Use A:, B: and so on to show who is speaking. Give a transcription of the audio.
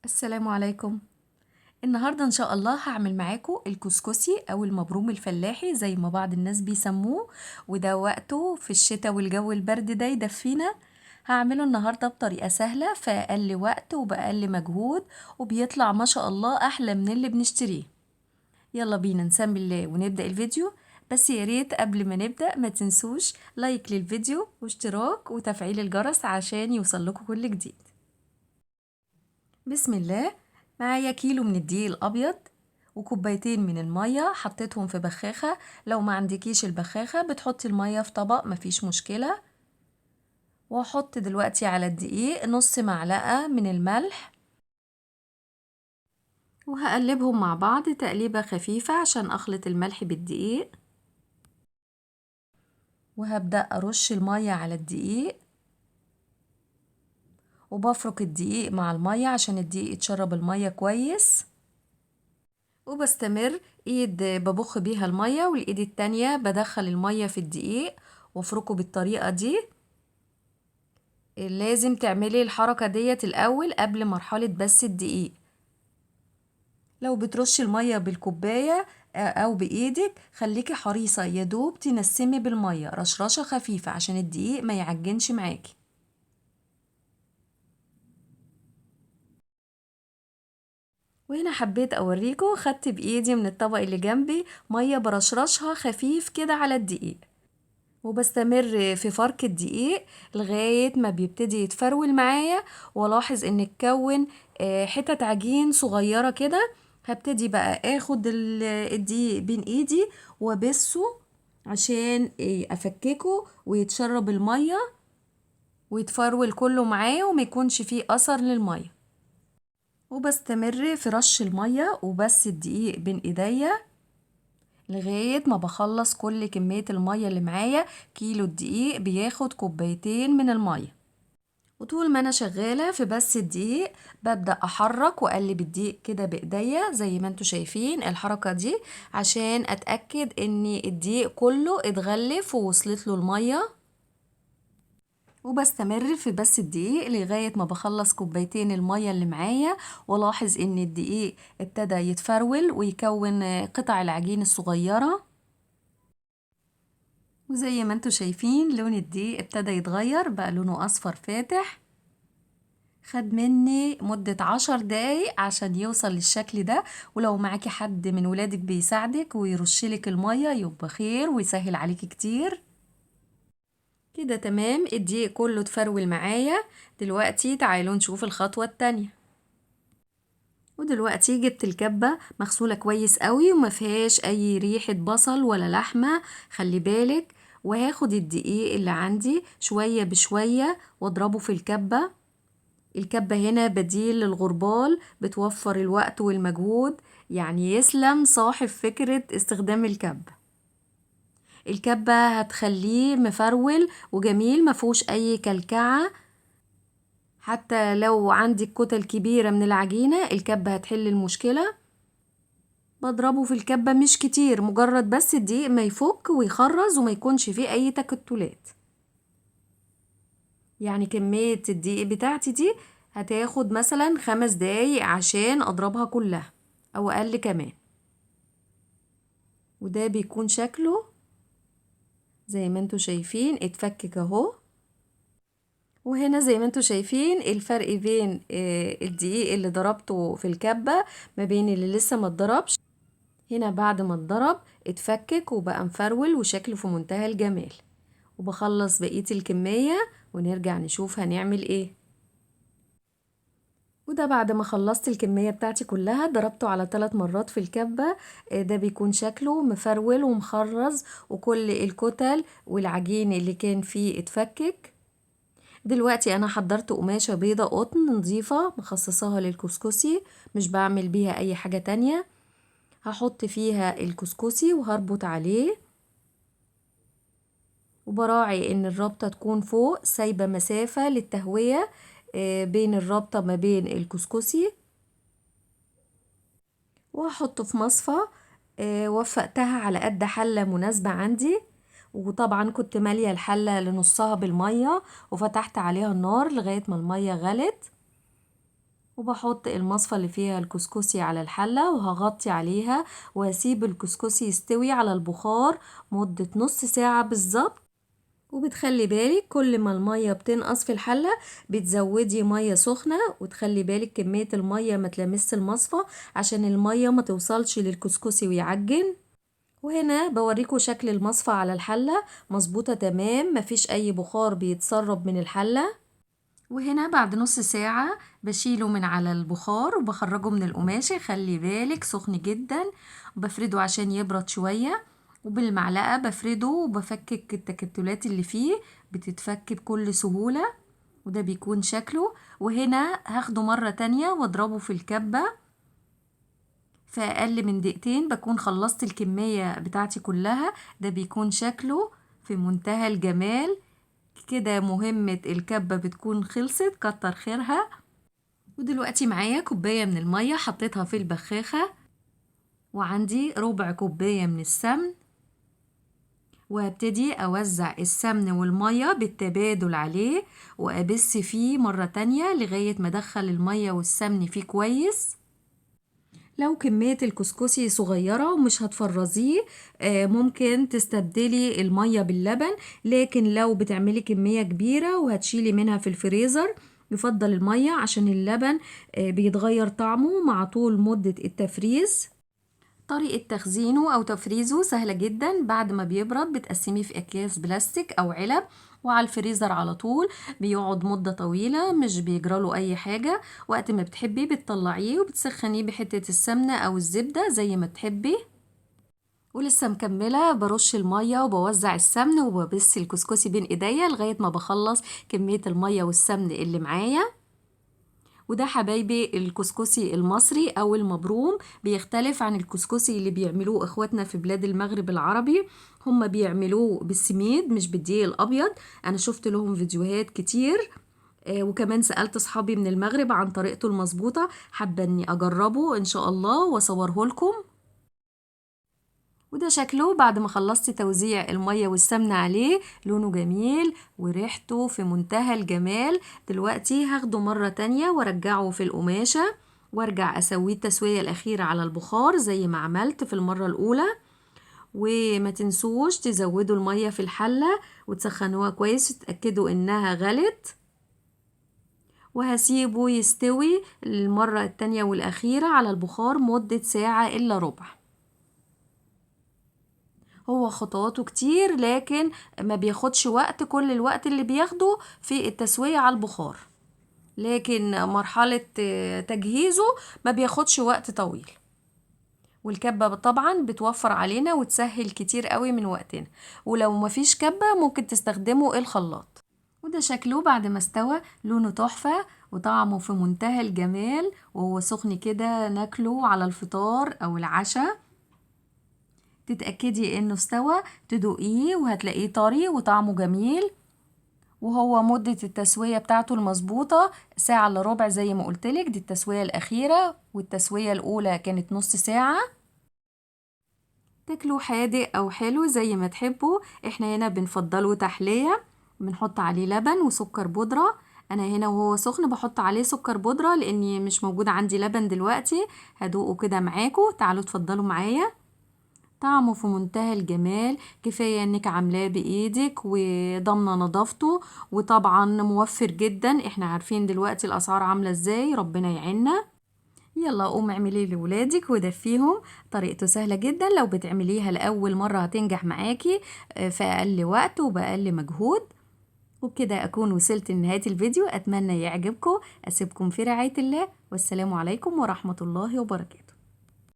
A: السلام عليكم. النهاردة إن شاء الله هعمل معاكم الكسكسي أو المبروم الفلاحي زي ما بعض الناس بيسموه، وده وقته في الشتاء والجو البرد ده يدفينا. هعمله النهاردة بطريقة سهلة في أقل وقت وبأقل مجهود، وبيطلع ما شاء الله أحلى من اللي بنشتريه. يلا بينا نسمي الله ونبدأ الفيديو. بس يا ريت قبل ما نبدأ ما تنسوش لايك للفيديو واشتراك وتفعيل الجرس عشان يوصلكوا كل جديد. بسم الله. معايا كيلو من الدقيق الأبيض وكوبايتين من المية حطيتهم في بخاخة. لو ما عندكيش البخاخة بتحطي المية في طبق مفيش مشكلة. وهحط دلوقتي على الدقيق نص معلقة من الملح، وهقلبهم مع بعض تقليبة خفيفة عشان أخلط الملح بالدقيق. وهبدأ أرش المية على الدقيق وبفرك الدقيق مع المية عشان الدقيق يتشرب المية كويس. وبستمر ايد ببخ بيها المية والايد التانية بدخل المية في الدقيق وافركه بالطريقة دي. لازم تعملي الحركة ديت الاول قبل مرحلة بس الدقيق. لو بترشي المية بالكوباية او بايدك خليكي حريصة يدوب تنسمي بالمية رشرشة خفيفة عشان الدقيق ما يعجنش معاكي. وهنا حبيت اوريكم خدت بايدي من الطبق اللي جنبي مية برشرشها خفيف كده على الدقيق، وبستمر في فرك الدقيق لغاية ما بيبتدي يتفرول معايا، والاحظ ان اتكون حتت عجين صغيرة كده. هبتدي بقى اخد الدقيق بين ايدي وابسه عشان افككه ويتشرب المية ويتفرول كله معاه وما يكونش فيه اثر للمية. وبستمر في رش المية وبس الدقيق بين ايديا لغاية ما بخلص كل كمية المية اللي معايا. كيلو الدقيق بياخد كوبايتين من المية. وطول ما انا شغالة في بس الدقيق ببدأ احرك واقلب الدقيق كده بايديا زي ما انتوا شايفين الحركة دي عشان اتأكد ان الدقيق كله اتغلف ووصلت له المية. وبستمر في بس الدقيق لغاية ما بخلص كوبايتين المية اللي معايا، ولاحظ ان الدقيق ابتدى يتفرول ويكون قطع العجين الصغيرة. وزي ما انتوا شايفين لون الدقيق ابتدى يتغير بقى لونه اصفر فاتح. خد مني مدة 10 دقايق عشان يوصل للشكل ده. ولو معاكي حد من ولادك بيساعدك ويرشلك المية يبقى خير ويسهل عليكي كتير. كده تمام الدقيق كله اتفرول معايا. دلوقتي تعالوا نشوف الخطوة التانية. ودلوقتي جبت الكبة مغسولة كويس قوي وما فيهاش اي ريحة بصل ولا لحمة، خلي بالك. وهاخد الدقيق اللي عندي شوية بشوية واضربه في الكبة. الكبة هنا بديل للغربال بتوفر الوقت والمجهود، يعني يسلم صاحب فكرة استخدام الكبة. الكبة هتخليه مفرول وجميل مفهوش اي كلكعة. حتى لو عندك كتل كبيرة من العجينة الكبة هتحل المشكلة. بضربه في الكبة مش كتير، مجرد بس الدقيق ما يفك ويخرز وما يكونش فيه اي تكتلات. يعني كمية الدقيق بتاعتي دي هتاخد مثلا 5 دقايق عشان اضربها كلها او اقل كمان. وده بيكون شكله زي ما انتوا شايفين اتفكك اهو. وهنا زي ما انتوا شايفين الفرق بين الدقيق اللي ضربته في الكبة ما بين اللي لسه ما اتضربش. هنا بعد ما اتضرب اتفكك وبقى مفرول وشكله في منتهى الجمال. وبخلص بقية الكمية ونرجع نشوف هنعمل ايه. وده بعد ما خلصت الكمية بتاعتي كلها ضربته على 3 مرات في الكبة. ده بيكون شكله مفرول ومخرز وكل الكتل والعجين اللي كان فيه اتفكك. دلوقتي انا حضرت قماشة بيضة قطن نظيفة مخصصاها للكسكسي، مش بعمل بيها اي حاجة تانية. هحط فيها الكسكسي وهربط عليه، وبراعي ان الرابطة تكون فوق سايبة مسافة للتهوية بين الرابطة ما بين الكسكسي. وهحطه في مصفى. وفقتها على قد حلة مناسبة عندي، وطبعا كنت مالية الحلة لنصها بالمية وفتحت عليها النار لغاية ما المية غلت. وبحط المصفى اللي فيها الكسكسي على الحلة وهغطي عليها وهسيب الكسكسي يستوي على البخار مدة نص ساعة بالظبط. وبتخلي بالك كل ما المية بتنقص في الحلة بتزودي مية سخنة، وتخلي بالك كمية المية ما تلامس المصفى عشان المية ما توصلش للكسكسي ويعجن. وهنا بوريكم شكل المصفى على الحلة مظبوطة تمام، مفيش اي بخار بيتسرب من الحلة. وهنا بعد نص ساعة بشيله من على البخار وبخرجه من القماشة، خلي بالك سخن جدا، وبفرده عشان يبرد شوية، وبالمعلقة بفرده وبفكك التكتلات اللي فيه، بتتفك بكل سهولة، وده بيكون شكله. وهنا هاخده مرة تانية واضربه في الكبة في أقل من دقيقتين، بكون خلصت الكمية بتاعتي كلها. ده بيكون شكله في منتهى الجمال. كده مهمة الكبة بتكون خلصت، كتر خيرها. ودلوقتي معايا كوباية من المية حطيتها في البخاخة، وعندي ربع كوباية من السمن، وهبتدي أوزع السمن والمية بالتبادل عليه وأبس فيه مرة تانية لغاية ما أدخل المية والسمن فيه كويس. لو كمية الكسكسي صغيرة ومش هتفرزيه ممكن تستبدلي المية باللبن، لكن لو بتعملي كمية كبيرة وهتشيلي منها في الفريزر يفضل المية عشان اللبن بيتغير طعمه مع طول مدة التفريز. طريقة تخزينه أو تفريزه سهلة جدا، بعد ما بيبرد بتقسميه في أكياس بلاستيك أو علب وعلى الفريزر على طول، بيقعد مدة طويلة مش بيجراله أي حاجة. وقت ما بتحبي بتطلعيه وبتسخنيه بحتة السمنة أو الزبدة زي ما تحبي. ولسه مكملة برش المية وبوزع السمن وببس الكسكسي بين ايديا لغاية ما بخلص كمية المية والسمن اللي معايا. وده حبايبي الكسكسي المصري او المبروم، بيختلف عن الكسكسي اللي بيعملوه اخواتنا في بلاد المغرب العربي، هم بيعملوه بالسميد مش بالدقيق الابيض. انا شفت لهم فيديوهات كتير وكمان سألت اصحابي من المغرب عن طريقته المظبوطة، حابة اني اجربه ان شاء الله واصوره لكم. وده شكله بعد ما خلصت توزيع المية والسمنة عليه، لونه جميل وريحته في منتهى الجمال. دلوقتي هاخده مرة تانية وارجعه في القماشة وارجع اسويه التسوية الاخيرة على البخار زي ما عملت في المرة الاولى. وما تنسوش تزودوا المية في الحلة وتسخنوها كويس وتتأكدوا انها غلت. وهسيبه يستوي المرة التانية والاخيرة على البخار مدة ساعة الا ربع. هو خطواته كتير لكن ما بياخدش وقت، كل الوقت اللي بياخده في التسوية على البخار، لكن مرحلة تجهيزه ما بياخدش وقت طويل. والكبة طبعا بتوفر علينا وتسهل كتير قوي من وقتنا. ولو مفيش كبة ممكن تستخدموا الخلاط. وده شكله بعد ما استوى، لونه تحفة وطعمه في منتهى الجمال، وهو سخن كده ناكله على الفطار او العشاء. تتأكدي انه استوى تدوقيه وهتلاقيه طري وطعمه جميل. وهو مدة التسوية بتاعته المظبوطة ساعة الا ربع زي ما قلتلك، دي التسوية الأخيرة، والتسوية الأولى كانت نص ساعة. تاكلوا حادق أو حلو زي ما تحبوا، احنا هنا بنفضله تحلية، بنحط عليه لبن وسكر بودرة. أنا هنا وهو سخن بحط عليه سكر بودرة لأني مش موجود عندي لبن دلوقتي. هدوقه كده معاكم، تعالوا تفضلوا معايا. طعمه في منتهى الجمال، كفاية انك عاملاه بايدك وضامنة نظافته، وطبعا موفر جدا. احنا عارفين دلوقتي الاسعار عاملة ازاي، ربنا يعيننا. يلا قوم اعمليه لولادك ودفيهم، طريقته سهلة جدا، لو بتعمليها لأول مرة هتنجح معاكي في أقل وقت وبأقل مجهود. وبكده أكون وصلت لنهاية الفيديو، أتمنى يعجبكم. أسيبكم في رعاية الله، والسلام عليكم ورحمة الله وبركاته.